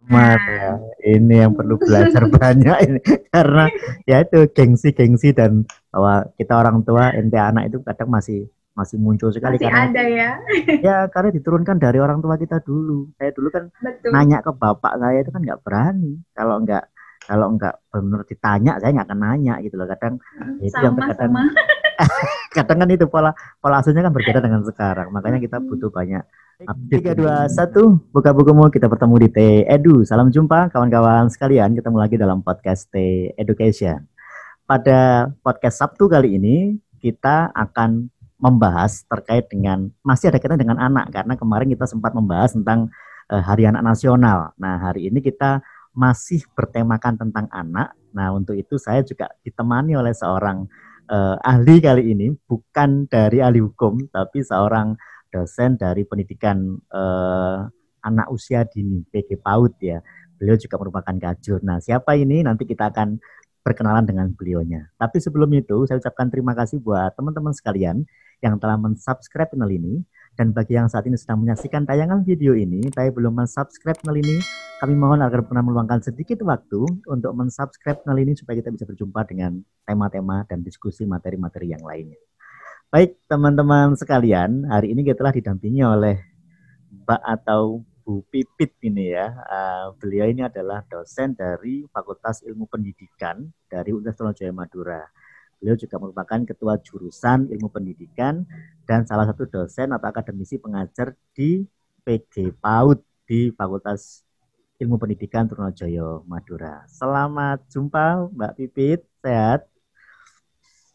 Mat ya. Ini yang perlu belajar banyak ini karena ya itu gengsi-gengsi dan bahwa kita orang tua ente anak itu kadang masih masih muncul sekali Masih karena ada itu ya. ya karena diturunkan dari orang tua kita dulu. Saya dulu kan Betul. nanya ke bapak saya itu kan nggak berani. Kalau nggak benar ditanya saya nggak akan nanya gitu loh. Kadang ya itu yang terkadang Sama-sama. kadang kan itu pola pola asuhnya kan berbeda dengan sekarang. Makanya kita butuh banyak update. 3, 2, 1, buka bukumu, kita bertemu di T Edu. Salam jumpa kawan-kawan sekalian, ketemu lagi dalam podcast T Education. Pada podcast Sabtu kali ini kita akan membahas terkait dengan masih ada kaitan dengan anak karena kemarin kita sempat membahas tentang Hari Anak Nasional. Nah, hari ini kita masih bertemakan tentang anak. Nah, untuk itu saya juga ditemani oleh seorang ahli kali ini, bukan dari ahli hukum tapi seorang dosen dari pendidikan anak usia dini PG PAUD ya. Beliau juga merupakan kajur. Nah, siapa ini? Nanti kita akan berkenalan dengan beliaunya. Tapi sebelum itu, saya ucapkan terima kasih buat teman-teman sekalian yang telah mensubscribe channel ini. Dan bagi yang saat ini sedang menyaksikan tayangan video ini, tapi belum mensubscribe channel ini, kami mohon agar pernah meluangkan sedikit waktu untuk mensubscribe channel ini supaya kita bisa berjumpa dengan tema-tema dan diskusi materi-materi yang lainnya. Baik, teman-teman sekalian, hari ini kita telah didampingi oleh Mbak atau Bu Pipit ini ya. Beliau ini adalah dosen dari Fakultas Ilmu Pendidikan dari Universitas Jaya Madura. Beliau juga merupakan ketua jurusan Ilmu Pendidikan dan salah satu dosen atau akademisi pengajar di PG PAUD di Fakultas Ilmu Pendidikan Trunojoyo Madura. Selamat jumpa Mbak Pipit, sehat?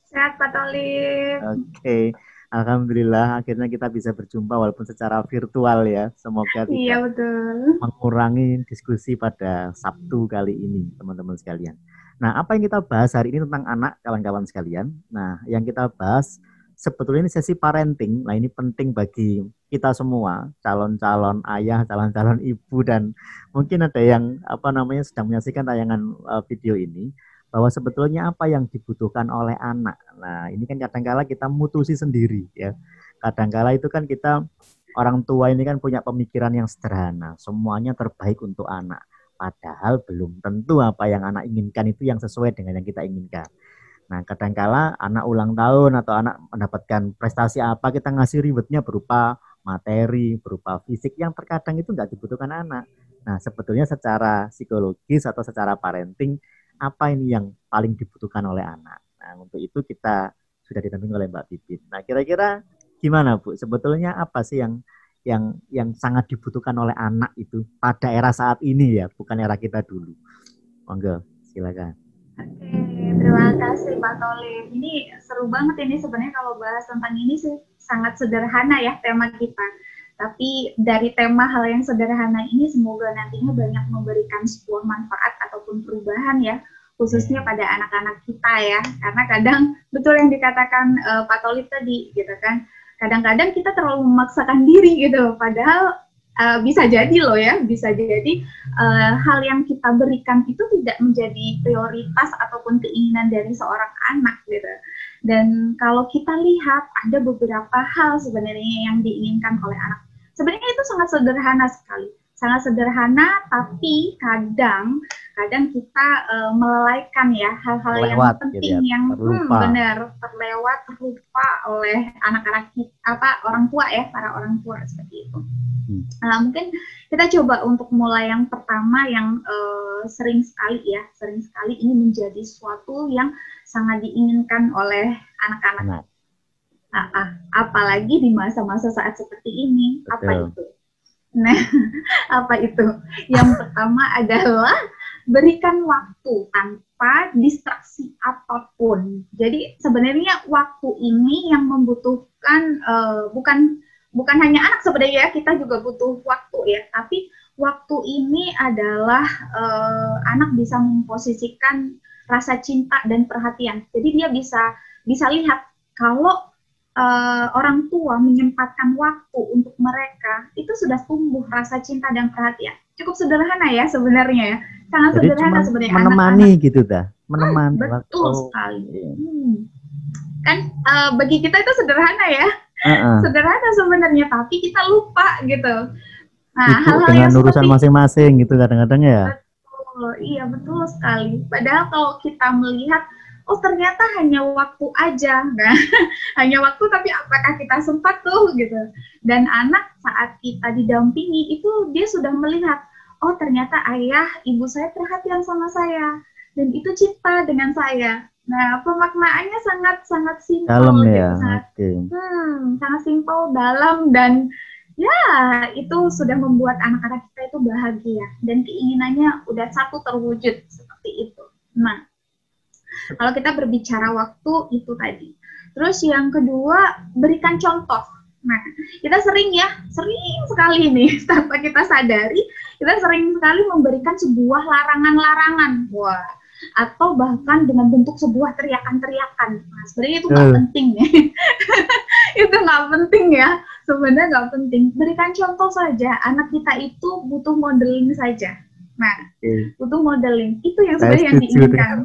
Sehat Pak Tolib. Oke, alhamdulillah akhirnya kita bisa berjumpa walaupun secara virtual ya. Semoga Iya tidak betul. mengurangi diskusi pada Sabtu kali ini, teman-teman sekalian. Nah, apa yang kita bahas hari ini tentang anak, kawan-kawan sekalian. Nah, yang kita bahas sebetulnya ini sesi parenting. Nah, ini penting bagi kita semua, calon-calon ayah, calon-calon ibu, dan mungkin ada yang apa namanya sedang menyaksikan tayangan video ini, bahwa sebetulnya apa yang dibutuhkan oleh anak. Nah, ini kan kadang-kala kita mutusi sendiri ya. Kadang-kala itu kan kita orang tua ini kan punya pemikiran yang sederhana, semuanya terbaik untuk anak. Padahal belum tentu apa yang anak inginkan itu yang sesuai dengan yang kita inginkan. Nah, kadangkala anak ulang tahun atau anak mendapatkan prestasi apa, kita ngasih rewardnya berupa materi, berupa fisik yang terkadang itu nggak dibutuhkan anak. Nah, sebetulnya secara psikologis atau secara parenting, apa ini yang paling dibutuhkan oleh anak? Nah, untuk itu kita sudah didampingi oleh Mbak Pipit. Nah, kira-kira gimana Bu? Sebetulnya apa sih yang sangat dibutuhkan oleh anak itu pada era saat ini ya, bukan era kita dulu. Monggo, silakan. Oke, terima kasih Pak Tolib. Ini seru banget ini sebenarnya kalau bahas tentang ini sih sangat sederhana ya tema kita. Tapi dari tema hal yang sederhana ini semoga nantinya banyak memberikan sebuah manfaat ataupun perubahan ya, khususnya pada anak-anak kita ya. Karena kadang betul yang dikatakan Pak Tolib tadi gitu kan. Kadang-kadang kita terlalu memaksakan diri gitu, padahal bisa jadi loh ya, bisa jadi hal yang kita berikan itu tidak menjadi prioritas ataupun keinginan dari seorang anak gitu. Dan kalau kita lihat ada beberapa hal sebenarnya yang diinginkan oleh anak. Sebenarnya itu sangat sederhana sekali, sangat sederhana, tapi kadang kita melelaikan ya hal-hal yang Terlewat gitu ya, penting yang terlupa. benar terlewat, terlupa oleh anak-anak kita, orang tua ya, para orang tua seperti itu. Mungkin kita coba untuk mulai yang pertama yang sering sekali ini menjadi sesuatu yang sangat diinginkan oleh anak-anak. Apalagi di masa-masa saat seperti ini. Betul. Apa itu? Nah, apa itu? Yang pertama adalah berikan waktu tanpa distraksi apapun. Jadi sebenarnya waktu ini yang membutuhkan bukan hanya anak sebenarnya ya, kita juga butuh waktu ya. Tapi waktu ini adalah anak bisa memposisikan rasa cinta dan perhatian. Jadi dia bisa lihat kalau orang tua menyempatkan waktu untuk mereka, itu sudah tumbuh rasa cinta dan perhatian. Cukup sederhana ya sebenarnya ya. Sangat jadi sederhana sebenarnya menemani anak-anak. gitu dah, menemani betul waktu. sekali. Kan bagi kita itu sederhana ya. Sederhana sebenarnya, tapi kita lupa gitu. Nah, Sibuk hal-hal dengan yang urusan seperti masing-masing gitu kadang-kadang ya. betul, iya betul sekali. Padahal kalau kita melihat, oh ternyata hanya waktu aja, nah, hanya waktu tapi apakah kita sempat tuh gitu. Dan anak saat kita didampingi itu dia sudah melihat, oh ternyata ayah, ibu saya perhatian sama saya dan itu cinta dengan saya. Nah pemaknaannya sangat sangat Dalam simpel ya, gitu, sangat oke. sangat simpel, dalam, dan ya itu sudah membuat anak-anak kita itu bahagia dan keinginannya udah satu terwujud seperti itu. Nah, kalau kita berbicara waktu itu tadi. Terus yang kedua, berikan contoh. Nah, kita sering sekali nih, tanpa kita sadari, kita sering sekali memberikan sebuah larangan-larangan. Wah, atau bahkan dengan bentuk sebuah teriakan-teriakan. Nah, sebenarnya itu nggak penting ya. Itu nggak penting ya. Sebenarnya nggak penting. Berikan contoh saja. Anak kita itu butuh modeling saja. Nah, butuh modeling. Itu yang sebenarnya yang diinginkan.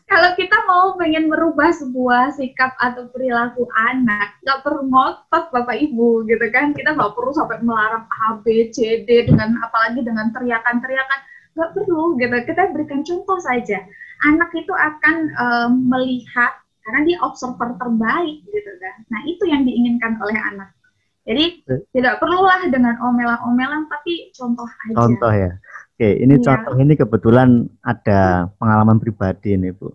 Kalau kita mau pengen merubah sebuah sikap atau perilaku anak, nggak perlu ngotot Bapak Ibu gitu kan. Kita nggak perlu sampai melarang A, B, C, D dengan apalagi dengan teriakan-teriakan. Nggak perlu gitu. Kita berikan contoh saja. Anak itu akan melihat karena dia observer terbaik gitu kan. Nah itu yang diinginkan oleh anak. Jadi tidak perlulah dengan omelan-omelan, tapi contoh aja. Contoh ya. Oke, ini contoh ini kebetulan ada pengalaman pribadi nih Bu.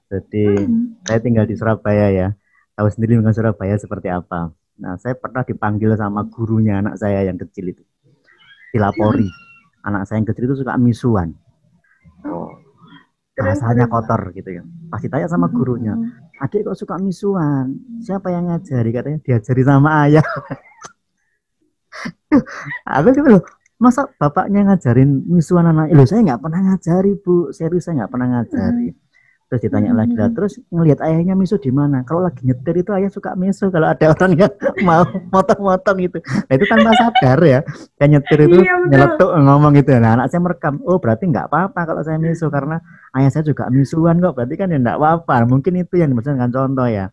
Jadi saya tinggal di Surabaya ya. Tahu sendiri dengan Surabaya seperti apa. Nah, saya pernah dipanggil sama gurunya anak saya yang kecil itu. Dilapori. Anak saya yang kecil itu suka misuan. Oh, bahasanya kotor gitu ya. Pas ditanya sama gurunya, adik kok suka misuan? Siapa yang ngajari? Katanya diajari sama ayah. Aku gitu loh. Masa bapaknya ngajarin misuan anak? Loh, saya nggak pernah ngajari Bu. Serius saya nggak pernah ngajari. Terus ditanya lagi lah, terus ngelihat ayahnya misu di mana? Kalau lagi nyetir itu ayah suka misu kalau ada orang yang mau motong-motong gitu. Nah itu tanpa sadar ya, yang nyetir itu nyeletuk ngomong gitu. Nah anak saya merekam, oh berarti nggak apa-apa kalau saya misu karena ayah saya juga misuan kok. Berarti kan ya nggak apa-apa. Mungkin itu yang dimaksud dengan contoh ya.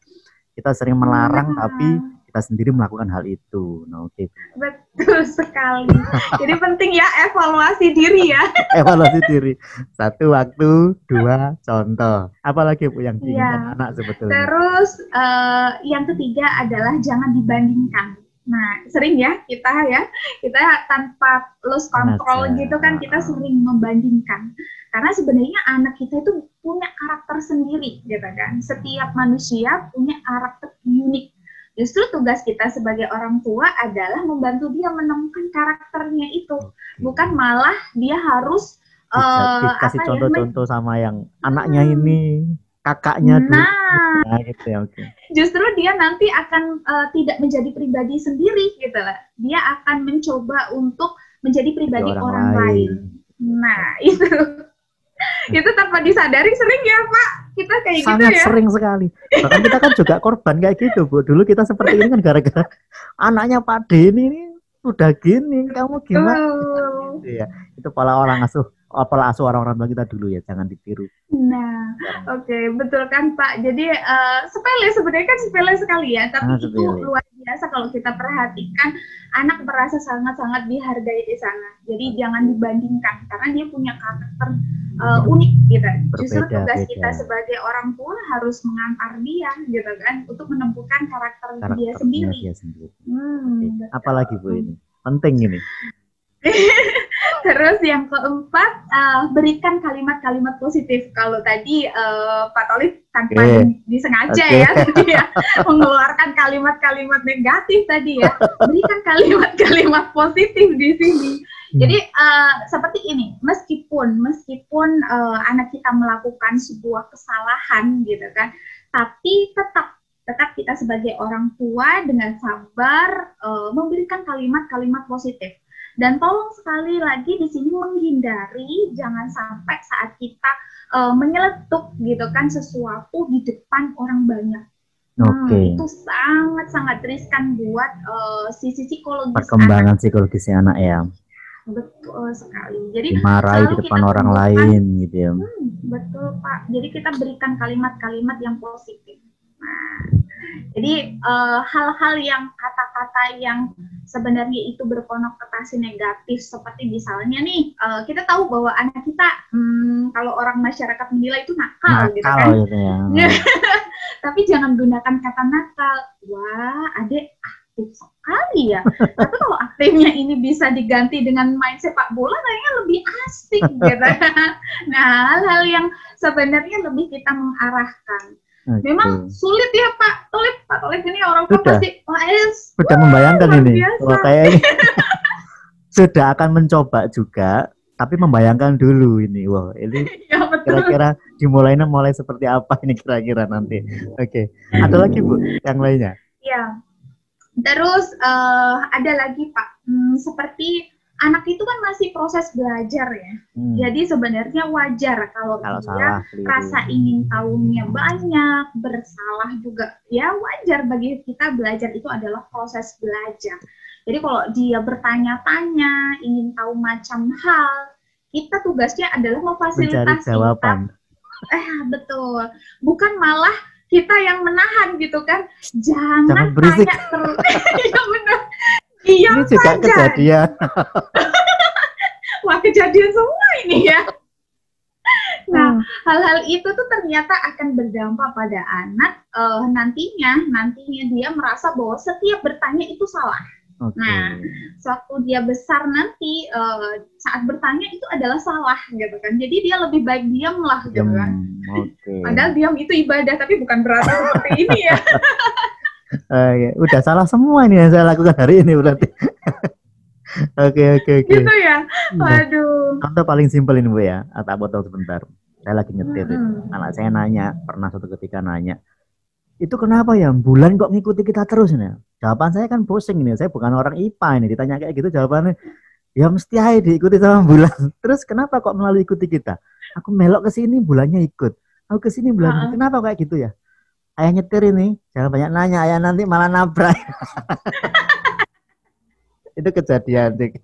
Kita sering melarang tapi kita sendiri melakukan hal itu. Nah, oke. Betul sekali. Jadi penting ya evaluasi diri ya. Evaluasi diri. Satu waktu, dua contoh. Apalagi Bu yang diinginkan anak sebetulnya. Terus yang ketiga adalah jangan dibandingkan. Nah, sering ya kita tanpa lose control gitu kan kita sering membandingkan. Karena sebenarnya anak kita itu punya karakter sendiri gitu kan. Setiap manusia punya karakter unik. Justru tugas kita sebagai orang tua adalah membantu dia menemukan karakternya itu, bukan malah dia harus kasih contoh-contoh sama yang anaknya ini, kakaknya dulu. Nah, gitu ya, oke. Justru dia nanti akan tidak menjadi pribadi sendiri gitu lah. Dia akan mencoba untuk menjadi pribadi orang lain. Nah, itu tanpa disadari sering ya Pak, kita kayak sangat gitu ya. Sangat sering sekali. Bahkan kita kan juga korban kayak gitu Bu. Dulu kita seperti ini kan gara-gara anaknya Pak Denny ini udah gini, kamu gimana? Gitu ya. Itu pola asuh orang-orang tua kita dulu ya, jangan ditiru. Nah, oke, betul kan Pak. Jadi sepele sebenarnya kan sepele sekali ya, tapi itu luar biasa kalau kita perhatikan, anak merasa sangat-sangat dihargai di sana. Jadi jangan dibandingkan karena dia punya karakter unik gitu. Justru tugas kita sebagai orang tua harus mengantar dia gitu kan untuk menemukan karakter dia sendiri. Apalagi Bu ini penting ini. Terus yang keempat, berikan kalimat-kalimat positif. Kalau tadi Pak Tolib tanpa disengaja ya, tadi ya, mengeluarkan kalimat-kalimat negatif tadi ya, berikan kalimat-kalimat positif di sini. Jadi seperti ini, meskipun anak kita melakukan sebuah kesalahan gitu kan, tapi tetap kita sebagai orang tua dengan sabar memberikan kalimat-kalimat positif. Dan tolong sekali lagi di sini menghindari jangan sampai saat kita menyeletuk gitu kan sesuatu di depan orang banyak. Itu sangat-sangat riskan buat sisi psikologis perkembangan psikologisnya anak ya. Betul sekali. Jadi dimarahi di depan orang lain gitu ya. Betul Pak. Jadi kita berikan kalimat-kalimat yang positif. Nah, Jadi hal-hal yang kata-kata yang sebenarnya itu berkonotasi negatif seperti misalnya nih kita tahu bahwa anak kita kalau orang masyarakat menilai itu nakal gitu kan. Gitu ya. Tapi jangan gunakan kata nakal. Wah, adek aktif sekali ya. Tapi kalau aktifnya ini bisa diganti dengan main sepak bola kayaknya lebih asik gitu. Nah, hal-hal yang sebenarnya lebih kita mengarahkan. Memang sulit ya Pak Tolib ini orang tua pasti sudah membayangkan ini. Wah, kayak ini sudah akan mencoba juga, tapi membayangkan dulu ini. Wah, ini ya, kira-kira dimulainya mulai seperti apa ini kira-kira nanti. Oke. Ada lagi Bu yang lainnya? Ya. Terus ada lagi Pak, seperti anak itu kan masih proses belajar ya. Jadi sebenarnya wajar kalau dia salah, rasa ingin tahunya banyak, bersalah juga. Ya wajar bagi kita, belajar itu adalah proses belajar. Jadi kalau dia bertanya-tanya, ingin tahu macam hal, kita tugasnya adalah memfasilitasi. Mencari jawaban. Betul. Bukan malah kita yang menahan gitu kan. Jangan berisik. Tanya terus. Ya benar. Ini juga saja. Kejadian. Wah, kejadian semua ini ya. Nah, hal-hal itu tuh ternyata akan berdampak pada anak nantinya dia merasa bahwa setiap bertanya itu salah. Nah, suatu dia besar nanti saat bertanya itu adalah salah gitu kan. Jadi dia lebih baik diam lah gitu kan. Padahal diam itu ibadah, tapi bukan berarti seperti ini ya. Udah salah semua ini yang saya lakukan hari ini berarti. Oke. Gitu ya. Waduh. Contoh paling simpel ini Bu ya. Tak potong sebentar. Saya lagi nyetir. Anak saya nanya, pernah suatu ketika nanya, itu kenapa ya bulan kok ngikuti kita terus nih? Jawaban saya kan pusing ini. Saya bukan orang IPA ini. Ditanya kayak gitu jawabannya, ya mesti aja diikuti sama bulan. Terus kenapa kok melalui ikuti kita? Aku melok ke sini bulannya ikut. Aku ke sini bulan. Kenapa kayak gitu ya? Ayah nyetir ini, jangan banyak nanya, ayah nanti malah nabrak. Itu kejadian sih.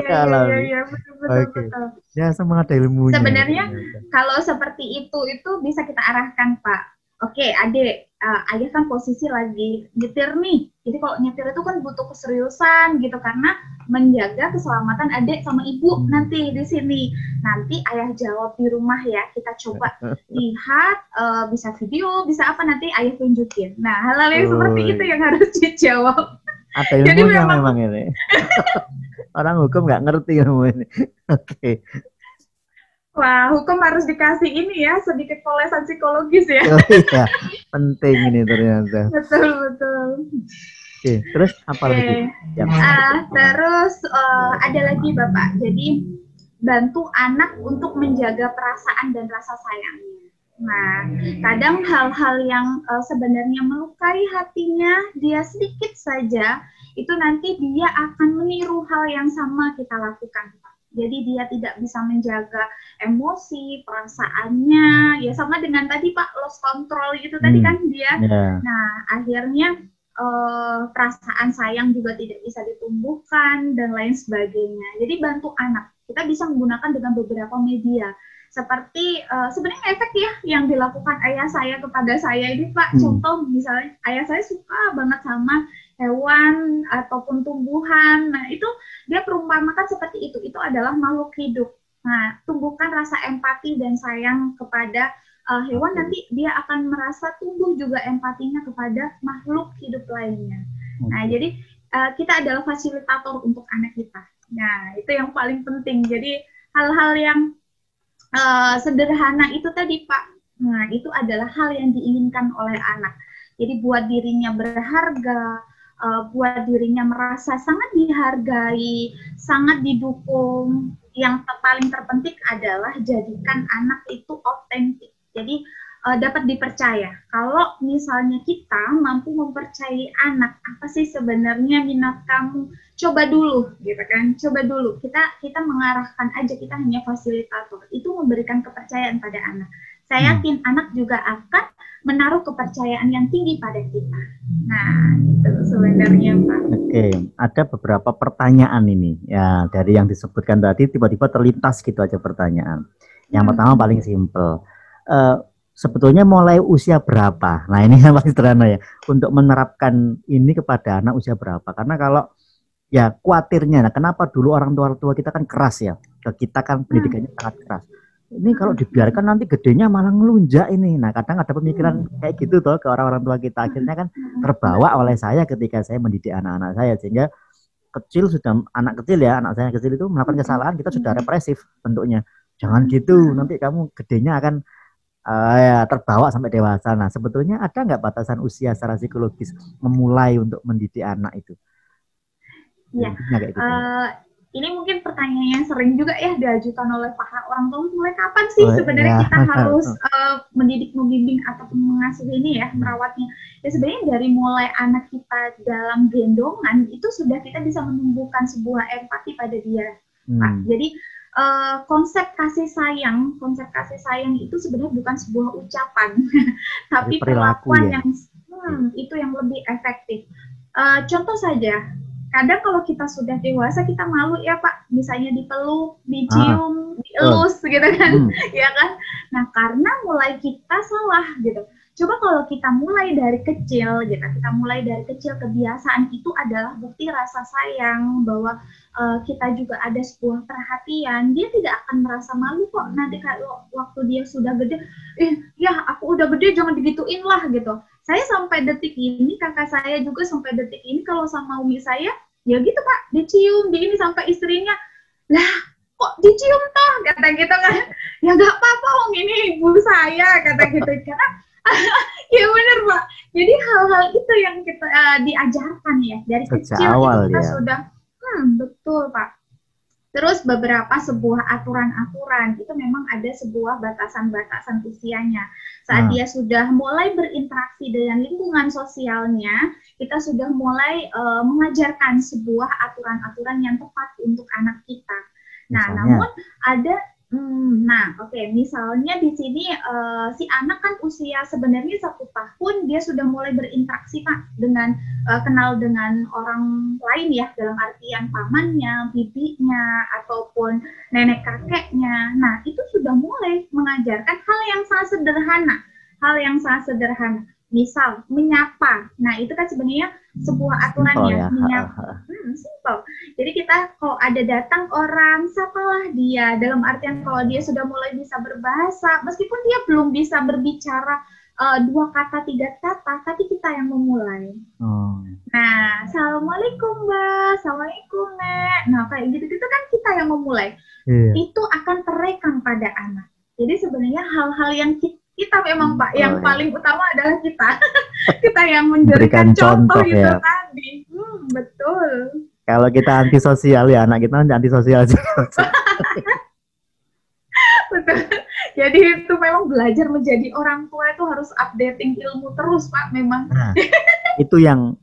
Iya, betul. Ya, semua ada ilmunya. Sebenarnya kalau seperti itu bisa kita arahkan Pak. Oke, adik, ayah kan posisi lagi nyetir nih. Jadi kalau nyetir itu kan butuh keseriusan gitu karena menjaga keselamatan adik sama ibu nanti di sini. Nanti ayah jawab di rumah ya. Kita coba lihat, bisa video, bisa apa nanti ayah tunjukin. Nah, hal-hal yang seperti itu yang harus dijawab. Ada ilmunya memang ini. Orang hukum nggak ngerti ilmu ini. Oke. Wah, hukum harus dikasih ini ya, sedikit polesan psikologis ya. Iya, penting ini ternyata. Betul. Oke, terus apa lagi? Terus ada lagi Bapak, jadi bantu anak untuk menjaga perasaan dan rasa sayangnya. Nah, kadang hal-hal yang sebenarnya melukai hatinya, dia sedikit saja, itu nanti dia akan meniru hal yang sama kita lakukan. Jadi dia tidak bisa menjaga emosi, perasaannya, ya sama dengan tadi Pak, lost control itu tadi kan dia. Nah, akhirnya perasaan sayang juga tidak bisa ditumbuhkan dan lain sebagainya. Jadi bantu anak, kita bisa menggunakan dengan beberapa media. Seperti sebenarnya efek ya yang dilakukan ayah saya kepada saya ini Pak. Contoh misalnya ayah saya suka banget sama hewan ataupun tumbuhan. Nah, itu dia perumpamakan seperti itu. Itu adalah makhluk hidup. Nah, tumbuhkan rasa empati dan sayang kepada hewan, nanti dia akan merasa tumbuh juga empatinya kepada makhluk hidup lainnya. Nah, jadi kita adalah fasilitator untuk anak kita. Nah, itu yang paling penting. Jadi hal-hal yang sederhana itu tadi Pak. Nah, itu adalah hal yang diinginkan oleh anak. Jadi buat dirinya berharga, buat dirinya merasa sangat dihargai, sangat didukung. Yang paling terpenting adalah jadikan anak itu otentik. Jadi dapat dipercaya. Kalau misalnya kita mampu mempercayai anak, apa sih sebenarnya minat kamu? Coba dulu, gitu kan? Coba dulu. Kita mengarahkan aja, kita hanya fasilitator. Itu memberikan kepercayaan pada anak. Saya yakin anak juga akan menaruh kepercayaan yang tinggi pada kita. Nah, itu sebenarnya Pak. Oke, ada beberapa pertanyaan ini. Ya, dari yang disebutkan tadi tiba-tiba terlintas gitu aja pertanyaan. Yang pertama paling simpel. sebetulnya mulai usia berapa? Nah ini yang paling sederhana ya, untuk menerapkan ini kepada anak usia berapa? Karena kalau ya khawatirnya, nah kenapa dulu orang tua kita kan keras ya, ke kita kan pendidikannya sangat keras. Ini kalau dibiarkan nanti gedenya malah ngelunjak ini. Nah kadang ada pemikiran kayak gitu tuh ke orang-orang tua kita, akhirnya kan terbawa oleh saya ketika saya mendidik anak-anak saya, sehingga kecil sudah, anak kecil ya, anak saya kecil itu melakukan kesalahan, kita sudah represif bentuknya. Jangan gitu, nanti kamu gedenya akan ya terbawa sampai dewasa. Nah sebetulnya ada nggak batasan usia secara psikologis memulai untuk mendidik anak itu? Ya, kayak gitu. Ini mungkin pertanyaan yang sering juga ya diajukan oleh para orang tua, mulai kapan sih sebenarnya kita harus mendidik, membimbing ataupun mengasuh ini ya, merawatnya. Ya sebenarnya dari mulai anak kita dalam gendongan itu sudah kita bisa menumbuhkan sebuah empati pada dia, Pak. Jadi konsep kasih sayang itu sebenarnya bukan sebuah ucapan, tapi perlakuan ya? Yang itu yang lebih efektif. Contoh saja, kadang kalau kita sudah dewasa kita malu ya Pak, misalnya dipeluk, dicium, dielus gitu kan, ya kan. Nah karena mulai kita salah gitu. Coba kalau kita mulai dari kecil gitu, kebiasaan itu adalah bukti rasa sayang, bahwa kita juga ada sebuah perhatian, dia tidak akan merasa malu kok nanti kalau waktu dia sudah gede, ya aku udah gede jangan digituin lah gitu. Saya sampai detik ini, kakak saya juga sampai detik ini kalau sama umi saya, ya gitu Pak, dicium, di ini sampai istrinya, lah kok dicium toh, kata gitu kan, ya nggak apa-apa om, ini ibu saya, kata gitu, karena ya bener Pak, jadi hal-hal itu yang kita diajarkan ya, dari kecil awal, kita ya. Sudah, betul Pak. Terus beberapa sebuah aturan-aturan itu memang ada sebuah batasan-batasan usianya. Saat dia sudah mulai berinteraksi dengan lingkungan sosialnya, kita sudah mulai mengajarkan sebuah aturan-aturan yang tepat untuk anak kita. Nah, namun ada misalnya di sini si anak kan usia sebenarnya 1 tahun, dia sudah mulai berinteraksi Pak dengan kenal dengan orang lain ya, dalam artian pamannya, bibinya, ataupun nenek kakeknya. Nah itu sudah mulai mengajarkan hal yang sangat sederhana. Misal menyapa, nah itu kan sebenarnya sebuah aturannya, menyapa, simple. Jadi kita kalau ada datang orang, sapalah dia. Dalam artian kalau dia sudah mulai bisa berbahasa, meskipun dia belum bisa berbicara 2 kata, 3 kata, tapi kita yang memulai. Nah, assalamualaikum Mbak, assalamualaikum Nek. Nah kayak gitu-gitu kan kita yang memulai. Itu akan terekam pada anak. Jadi sebenarnya hal-hal yang kita memang Pak, yang paling utama adalah kita yang memberikan contoh itu ya. Tadi. Betul. Kalau kita antisosial ya, anak kita antisosial juga. Betul. Jadi itu memang belajar menjadi orang tua itu harus updating ilmu terus Pak, memang. Nah, itu yang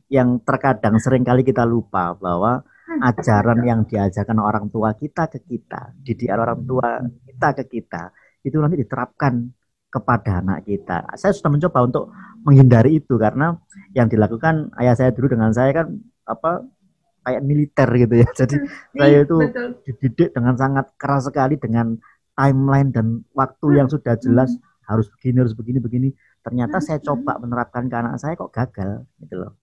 terkadang seringkali kita lupa, bahwa ajaran yang diajarkan orang tua kita ke kita, didikan orang tua kita ke kita, itu nanti diterapkan kepada anak kita. Saya sudah mencoba untuk menghindari itu, karena yang dilakukan ayah saya dulu dengan saya kan kayak militer gitu ya. Jadi saya itu dididik dengan sangat keras sekali, dengan timeline dan waktu yang sudah jelas, harus begini. Ternyata saya coba menerapkan ke anak saya kok gagal gitu loh.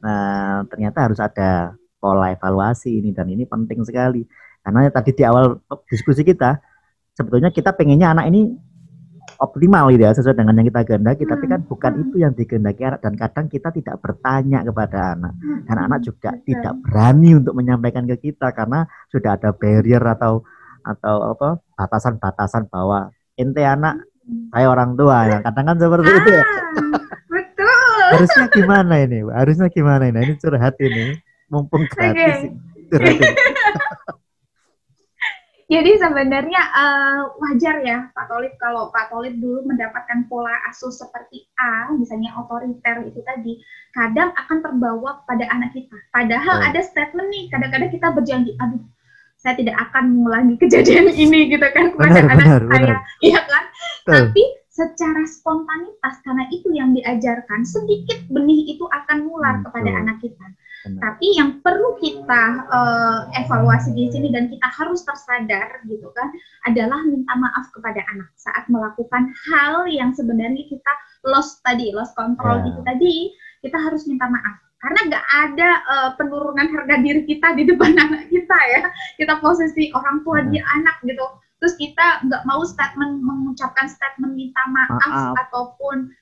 Nah, ternyata harus ada pola evaluasi ini, dan ini penting sekali. Karena tadi di awal diskusi kita, sebetulnya kita pengennya anak ini optimal gitu ya, sesuai dengan yang kita kehendaki, tapi kan bukan itu yang dikehendaki anak, dan kadang kita tidak bertanya kepada anak, dan anak juga tidak berani untuk menyampaikan ke kita karena sudah ada barrier atau batasan-batasan bahwa ente anak, saya orang tua ya, kadang kan seperti itu ya. Betul. Harusnya gimana ini? Ini curhat ini, mumpung gratis. Jadi sebenarnya wajar ya Pak Tholib, kalau Pak Tholib dulu mendapatkan pola asuh seperti A, misalnya otoriter itu tadi, kadang akan terbawa pada anak kita. Padahal ada statement nih, kadang-kadang kita berjanji, aduh saya tidak akan mengulangi kejadian ini gitu kan kepada anak saya, iya kan? Tapi secara spontanitas, karena itu yang diajarkan, sedikit benih itu akan nular kepada anak kita. benar. Tapi yang perlu kita evaluasi di sini dan kita harus tersadar gitu kan adalah minta maaf kepada anak saat melakukan hal yang sebenarnya kita lost control itu Ya. tadi, kita harus minta maaf karena nggak ada penurunan harga diri kita di depan anak kita ya. Kita posisi orang tua dia anak gitu, terus kita nggak mau mengucapkan statement minta maaf Maaf. ataupun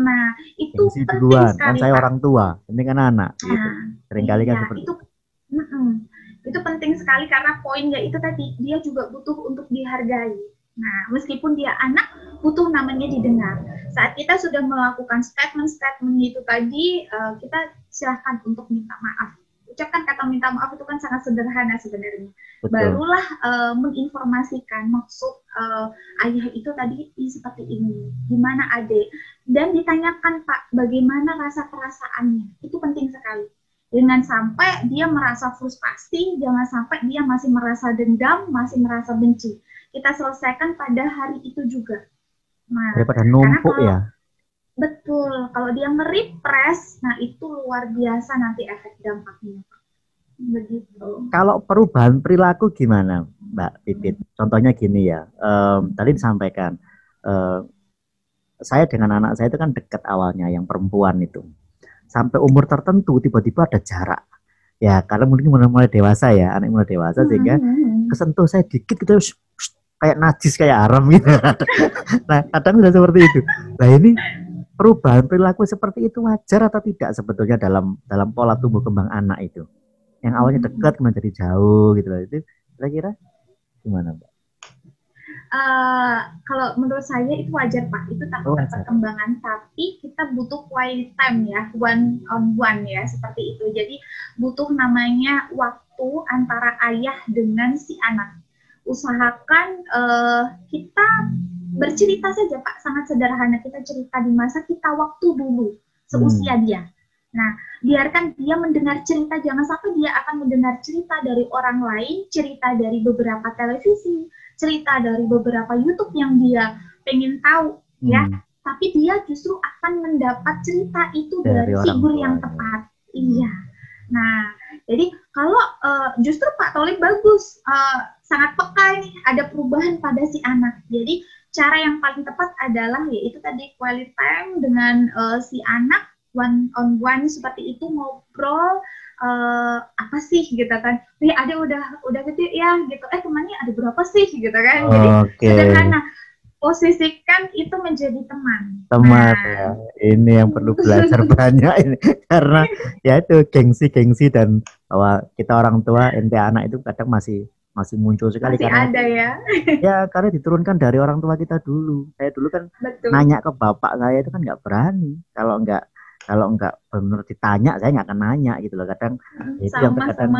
nah itu Gengsi penting duluan. Kan sekali saya Pak. orang tua, ini kan anak. Gitu. Nah, Seringkali kan iya seperti itu itu penting sekali karena poinnya itu tadi dia juga butuh untuk dihargai. Nah, meskipun dia anak, butuh namanya didengar. Saat kita sudah melakukan statement-statement itu tadi, kita silahkan untuk minta maaf. Ucapkan kata minta maaf itu kan sangat sederhana sebenarnya. betul. Barulah menginformasikan maksud ayah itu tadi seperti ini, gimana adik, dan ditanyakan Pak, bagaimana rasa perasaannya. Itu penting sekali. Jangan sampai dia merasa frustasi, jangan sampai dia masih merasa dendam, masih merasa benci. Kita selesaikan pada hari itu juga. Nah, Daripada karena numpuk kalau ya. betul, kalau dia nge-repress, nah itu luar biasa nanti efek dampaknya. Begitu. Kalau perubahan perilaku gimana, Mbak Pipit? Contohnya gini ya, tadi disampaikan, saya dengan anak saya itu kan dekat awalnya, yang perempuan itu. Sampai umur tertentu tiba-tiba ada jarak. Ya, karena mungkin mulai dewasa ya, anak mulai dewasa sehingga kesentuh saya dikit gitu kayak najis, kayak haram gitu. Nah, kadang sudah seperti itu. Nah, ini perubahan perilaku seperti itu wajar atau tidak sebetulnya dalam pola tumbuh kembang anak itu? Yang awalnya dekat kemudian jadi jauh gitu loh. Itu kira-kira gimana, Mbak? Kalau menurut saya itu wajar Pak, itu tahapan perkembangan, tapi kita butuh quality time ya, one on one ya, seperti itu. Jadi butuh namanya waktu antara ayah dengan si anak. Usahakan kita bercerita saja Pak, sangat sederhana, kita cerita di masa kita waktu dulu, seusia dia. Nah, biarkan dia mendengar cerita, jangan sampai dia akan mendengar cerita dari orang lain, cerita dari beberapa televisi, cerita dari beberapa YouTube yang dia pengen tahu, ya. Tapi dia justru akan mendapat cerita itu dari figur yang tepat. Iya. Nah, jadi kalau justru Pak Tholib bagus, sangat peka nih, ada perubahan pada si anak. Jadi cara yang paling tepat adalah yaitu tadi quality time dengan si anak, one on one seperti itu, ngobrol apa sih gitu kan, ada udah gede ya gitu, temannya ada berapa sih gitu kan. Jadi sederhana, posisikan itu menjadi teman ya. Ini yang perlu belajar banyak ini, karena ya itu gengsi dan bahwa kita orang tua ente anak itu kadang masih muncul sekali, masih karena ada ya. Ya karena diturunkan dari orang tua kita dulu. Saya dulu kan nanya ke bapak saya itu kan nggak berani, kalau nggak benar ditanya saya nggak akan nanya gitu loh. Kadang itu yang kadang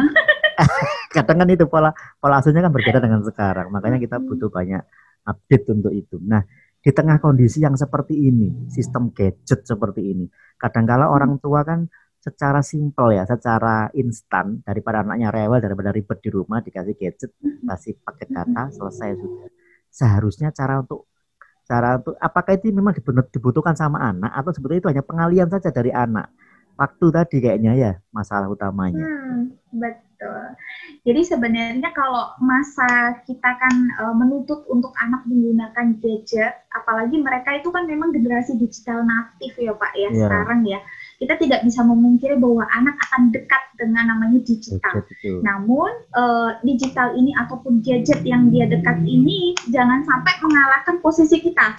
kadang kan itu pola asuhnya kan berbeda dengan sekarang, makanya kita butuh banyak update untuk itu. Nah, di tengah kondisi yang seperti ini, sistem gadget seperti ini, kadang-kala orang tua kan secara simpel ya, secara instan, daripada anaknya rewel, daripada ribet di rumah, dikasih gadget, kasih paket data, selesai sudah. Seharusnya cara untuk apakah itu memang dibutuhkan sama anak atau sebetulnya itu hanya pengalian saja dari anak? Waktu tadi kayaknya ya masalah utamanya. Betul. Jadi sebenarnya kalau masa kita kan menuntut untuk anak menggunakan gadget, apalagi mereka itu kan memang generasi digital natif ya Pak ya, sekarang ya. Kita tidak bisa memungkiri bahwa anak akan dekat dengan namanya digital. Namun digital ini ataupun gadget yang dia dekat ini jangan sampai mengalahkan posisi kita.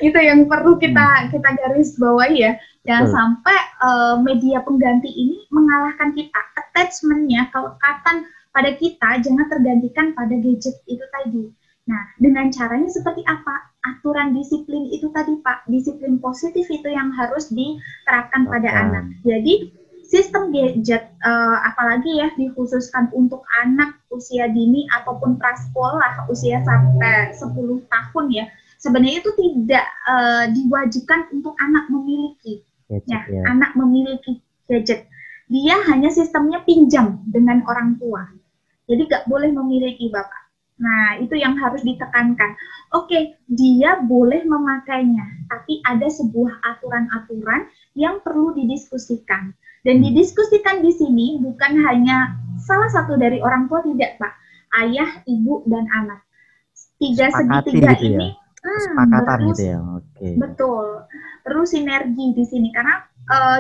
Itu yang perlu kita garis bawahi ya. Jangan sampai media pengganti ini mengalahkan kita. Attachment-nya, kelekatan pada kita jangan tergantikan pada gadget itu tadi. Nah, dengan caranya seperti apa? Aturan disiplin itu tadi Pak, disiplin positif itu yang harus diterapkan pada anak. Jadi sistem gadget, apalagi ya dikhususkan untuk anak usia dini ataupun prasekolah usia sampai 10 tahun ya, sebenarnya itu tidak diwajibkan untuk anak memiliki. Anak memiliki gadget. Dia hanya sistemnya pinjam dengan orang tua. Jadi nggak boleh memiliki Bapak. Nah, itu yang harus ditekankan. Oke, dia boleh memakainya, tapi ada sebuah aturan-aturan yang perlu didiskusikan. Dan didiskusikan di sini bukan hanya salah satu dari orang tua, tidak Pak, ayah, ibu, dan anak. Tiga segitiga gitu ini ya? Kesepakatan gitu ya. Betul, perlu sinergi di sini karena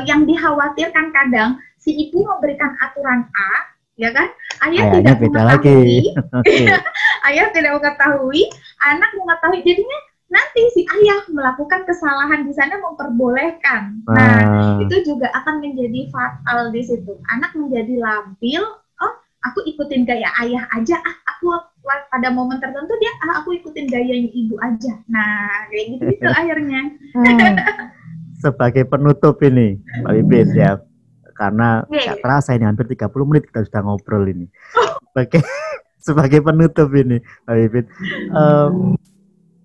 yang dikhawatirkan kadang si ibu memberikan aturan A, ya kan? Ayah tidak mengetahui, ayah tidak mengetahui, anak mengetahui, jadinya nanti si ayah melakukan kesalahan di sana memperbolehkan. Nah, itu juga akan menjadi fatal di situ. Anak menjadi labil, oh aku ikutin gaya ayah aja, aku pada momen tertentu dia, aku ikutin gayanya ibu aja. Nah, kayak gitu akhirnya. Sebagai penutup ini, Pak Bibit ya, karena nggak terasa ini hampir 30 menit kita sudah ngobrol ini. Sebagai penutup ini, Pak Bibit,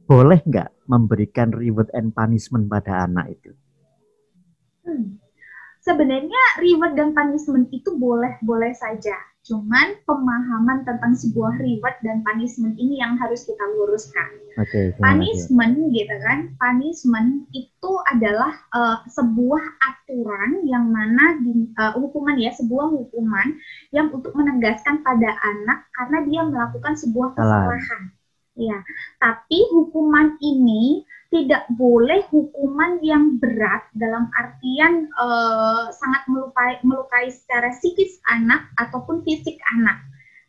boleh nggak memberikan reward and punishment pada anak itu? Sebenarnya reward dan punishment itu boleh saja. Cuman pemahaman tentang sebuah reward dan punishment ini yang harus kita luruskan. Punishment gitu kan, punishment itu adalah sebuah aturan yang mana hukuman ya, sebuah hukuman yang untuk menegaskan pada anak karena dia melakukan sebuah kesalahan. Ya, tapi hukuman ini tidak boleh hukuman yang berat dalam artian sangat melukai secara psikis anak ataupun fisik anak.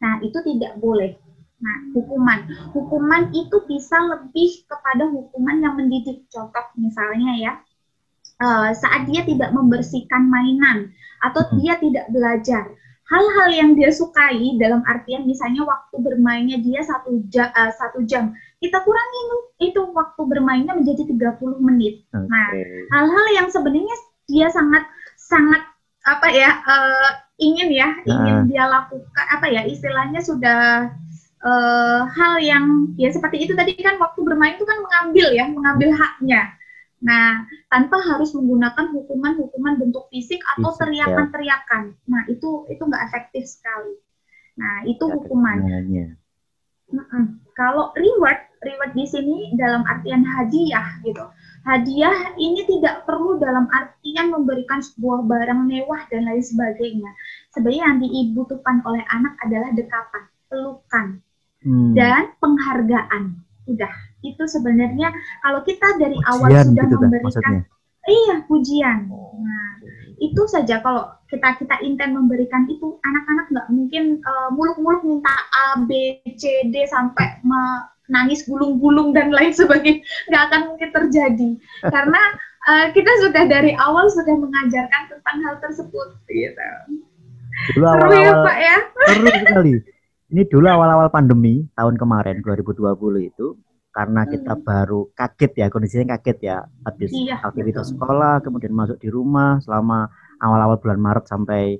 Nah, itu tidak boleh. Nah, hukuman itu bisa lebih kepada hukuman yang mendidik. Contoh misalnya ya, saat dia tidak membersihkan mainan atau dia tidak belajar. Hal-hal yang dia sukai dalam artian misalnya waktu bermainnya dia 1 jam, kita kurangin itu waktu bermainnya menjadi 30 menit. Nah, hal-hal yang sebenarnya dia sangat ingin dia lakukan, istilahnya sudah hal yang ya seperti itu tadi kan, waktu bermain itu kan mengambil haknya. Nah, tanpa harus menggunakan hukuman bentuk fisik atau teriakan-teriakan. Nah, itu nggak efektif sekali. Nah, itu hukuman. Kalau reward di sini dalam artian hadiah gitu. Hadiah ini tidak perlu dalam artian memberikan sebuah barang mewah dan lain sebagainya. Sebenarnya yang dibutuhkan oleh anak adalah dekapan, pelukan, dan penghargaan. Udah, itu sebenarnya kalau kita dari awal sudah gitu memberikan, pujian. Nah, itu saja kalau kita intent memberikan itu, anak-anak nggak mungkin muluk-muluk minta A, B, C, D sampai menangis gulung-gulung dan lain sebagainya. Nggak akan mungkin terjadi karena kita sudah dari awal sudah mengajarkan tentang hal tersebut. Gitu. Seru ya Pak ya? Seru sekali. Ini dulu awal-awal pandemi tahun kemarin 2020 itu, karena kita baru kaget ya, kondisinya kaget ya, habis aktivitas sekolah, kemudian masuk di rumah selama awal-awal bulan Maret sampai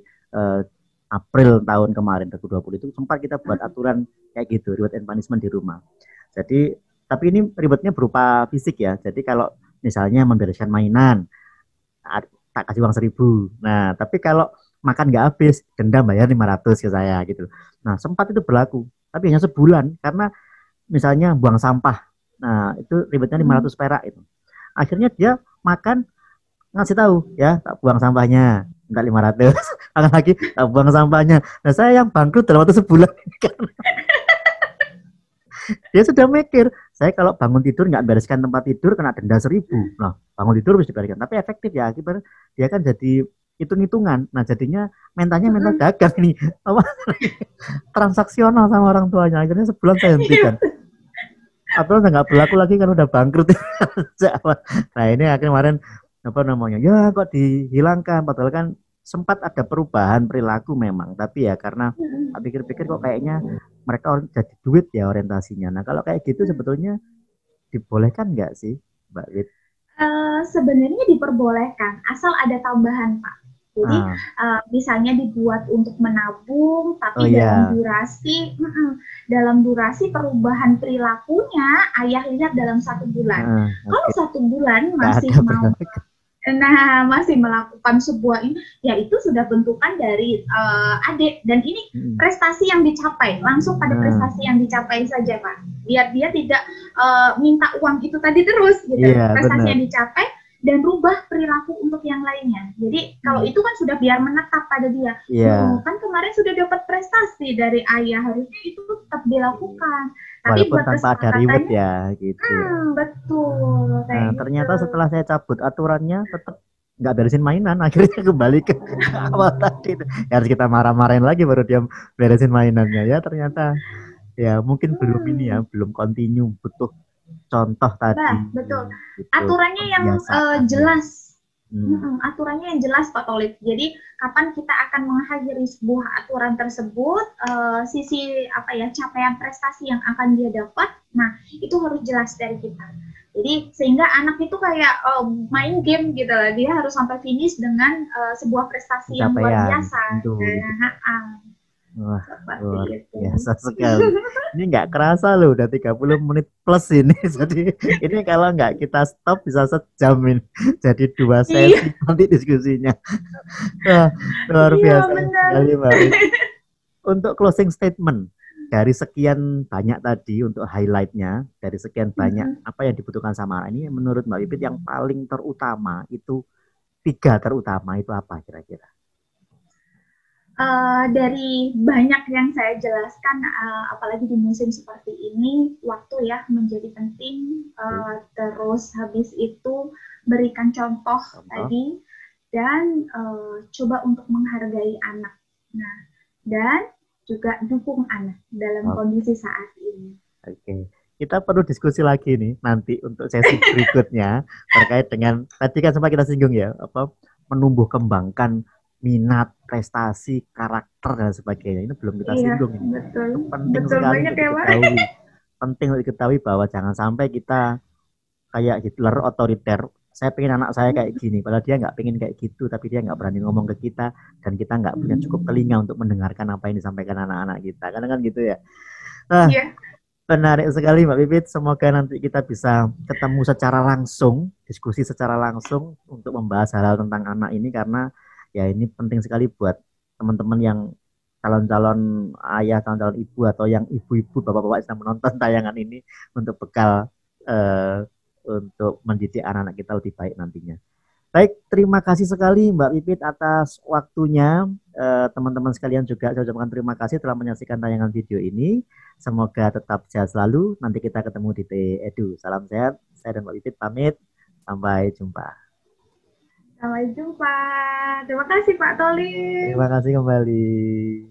April tahun kemarin 2020 itu sempat kita buat aturan kayak gitu, reward and punishment di rumah. Jadi, tapi ini rewardnya berupa fisik ya. Jadi kalau misalnya membereskan mainan, tak kasih uang 1.000. Nah, tapi kalau makan nggak habis, denda bayar 500 ke saya gitu. Nah, sempat itu berlaku, tapi hanya sebulan karena misalnya buang sampah. Nah, itu ribetnya 500 perak itu. Akhirnya dia makan ngasih tahu ya, tak buang sampahnya, enggak 500. Makan lagi, tak buang sampahnya. Nah, saya yang bangkrut dalam waktu sebulan. Dia sudah mikir, saya kalau bangun tidur nggak bereskan tempat tidur kena denda 1.000. Nah, bangun tidur harus dibereskan. Tapi efektif ya, akibatnya dia kan jadi hitung-hitungan. Nah, jadinya mental dagang nih. Transaksional sama orang tuanya. Akhirnya sebulan saya hentikan. Atau udah nggak berlaku lagi kan udah bangkrut. Nah, ini akhirnya kemarin ya kok dihilangkan, padahal kan sempat ada perubahan perilaku memang, tapi ya karena pikir-pikir kok kayaknya mereka jadi duit ya orientasinya. Nah, kalau kayak gitu sebetulnya dibolehkan nggak sih, Mbak Wit? Sebenarnya diperbolehkan, asal ada tambahan, Pak. Jadi misalnya dibuat untuk menabung, tapi dalam durasi perubahan perilakunya ayah lihat dalam 1 bulan. Kalau 1 bulan masih masih melakukan sebuah ini, ya itu sudah bentukan dari adik, dan ini prestasi yang dicapai, langsung pada prestasi yang dicapai saja Pak, biar dia tidak minta uang itu tadi terus gitu. Prestasi yang dicapai dan rubah perilaku untuk yang lainnya. Jadi kalau itu kan sudah biar menetap pada dia. Iya. Kan kemarin sudah dapat prestasi dari ayah, harusnya itu tetap dilakukan. Tapi Walaupun buat tanpa ada reward kesepakatannya, ya, gitu ya. betul Nah, kayak gitu. ternyata setelah saya cabut aturannya tetap nggak beresin mainan, akhirnya kembali ke awal tadi. Ya, harus kita marah-marahin lagi baru dia beresin mainannya. Ya ternyata ya mungkin belum ini ya, Hmm, belum continue, butuh contoh tadi, betul. butuh Aturannya yang pembiasaan ya. jelas. Hmm, Aturannya yang jelas Pak Tolip. Jadi kapan kita akan mengakhiri sebuah aturan tersebut, sisi apa ya capaian prestasi yang akan dia dapat, nah itu harus jelas dari kita. Jadi sehingga anak itu kayak main game gitu lah, dia harus sampai finish dengan sebuah prestasi yang luar pencapaian biasa. tentu gitu. Wah, Seperti luar itu. biasa sekali. Ini nggak kerasa loh, udah 30 menit plus ini. Jadi ini kalau nggak kita stop bisa sejam ini. Jadi 2 sesi Iya, nanti diskusinya. Wah, luar iya biasa benar. sekali Mbak Wiwit. Untuk closing statement, dari sekian banyak tadi untuk highlightnya, dari sekian banyak apa yang dibutuhkan sama anak ini, menurut Mbak Wiwit yang paling terutama itu, 3 terutama itu apa kira-kira? Dari banyak yang saya jelaskan, apalagi di musim seperti ini, waktu ya menjadi penting. Oke, Terus habis itu berikan contoh contoh. tadi dan coba untuk menghargai anak. Nah, dan juga dukung anak dalam kondisi saat ini. Oke, kita perlu diskusi lagi nih nanti untuk sesi berikutnya terkait dengan tadi kan sempat kita singgung ya, apa menumbuh kembangkan minat, prestasi, karakter dan sebagainya. Ini belum kita Iya, singgung ini. betul. Itu penting Betul sekali banget untuk ya, Pak. diketahui. Penting untuk diketahui bahwa jangan sampai kita kayak Hitler otoriter. Saya pengen anak saya kayak gini, padahal dia nggak pengen kayak gitu, tapi dia nggak berani ngomong ke kita dan kita nggak punya cukup telinga untuk mendengarkan apa yang disampaikan anak-anak kita. Karena kan gitu ya. Nah, Iya. menarik sekali Mbak Pipit. Semoga nanti kita bisa ketemu secara langsung, diskusi secara langsung untuk membahas hal-hal tentang anak ini karena ya ini penting sekali buat teman-teman yang calon-calon ayah, calon-calon ibu atau yang ibu-ibu, bapak-bapak yang sedang menonton tayangan ini untuk bekal eh, untuk mendidik anak-anak kita lebih baik nantinya. Baik, terima kasih sekali Mbak Pipit atas waktunya. Teman-teman sekalian juga saya ucapkan terima kasih telah menyaksikan tayangan video ini. Semoga tetap sehat selalu. Nanti kita ketemu di Edu. Salam sehat. Saya dan Mbak Pipit pamit. Sampai jumpa. Sampai jumpa. Terima kasih Pak Tolim. Terima kasih kembali.